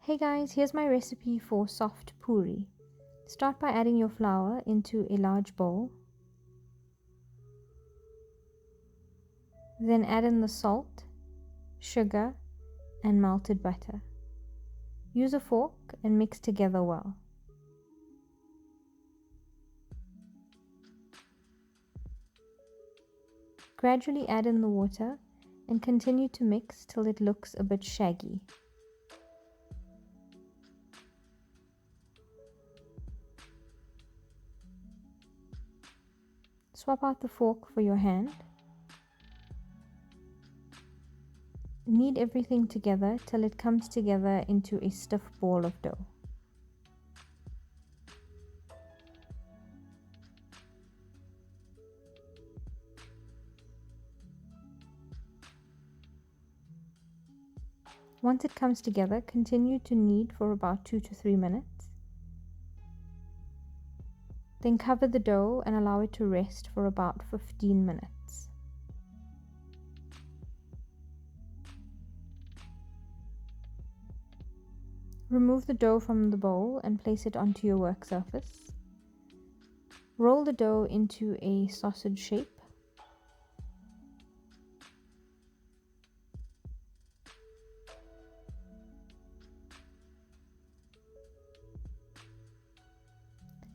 Hey guys, here's my recipe for soft puri. Start by adding your flour into a large bowl. Then add in the salt, sugar, and melted butter. Use a fork and mix together well. Gradually add in the water and continue to mix till it looks a bit shaggy. Swap out the fork for your hand. Knead everything together till it comes together into a stiff ball of dough. Once it comes together, continue to knead for about 2 to 3 minutes. Then cover the dough and allow it to rest for about 15 minutes. Remove the dough from the bowl and place it onto your work surface. Roll the dough into a sausage shape.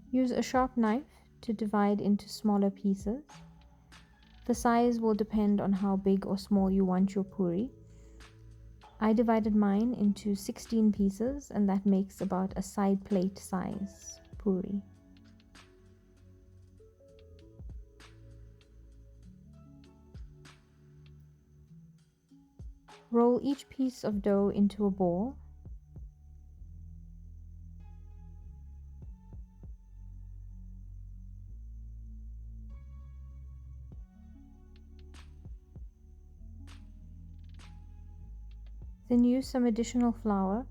Use a sharp knife to divide into smaller pieces. The size will depend on how big or small you want your puri. I divided mine into 16 pieces, and that makes about a side plate size puri. Roll each piece of dough into a ball. Then use some additional flour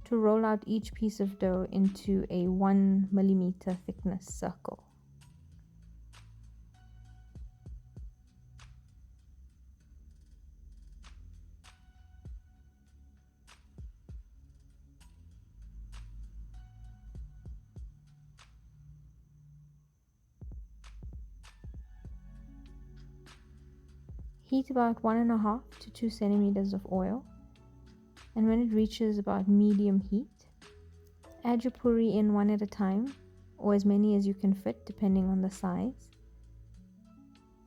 to roll out each piece of dough into a 1 millimeter thickness circle. Heat about 1.5 to 2 centimeters of oil, and when it reaches about medium heat, add your puri in one at a time, or as many as you can fit depending on the size,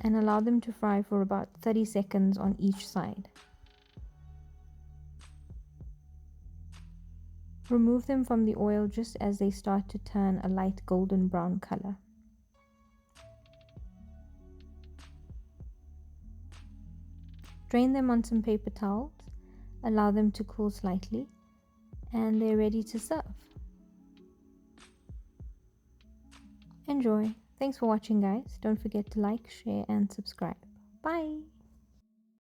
and allow them to fry for about 30 seconds on each side. Remove them from the oil just as they start to turn a light golden brown color. Drain them on some paper towels, allow them to cool slightly, and they're ready to serve. Enjoy! Thanks for watching guys. Don't forget to like, share and subscribe. Bye!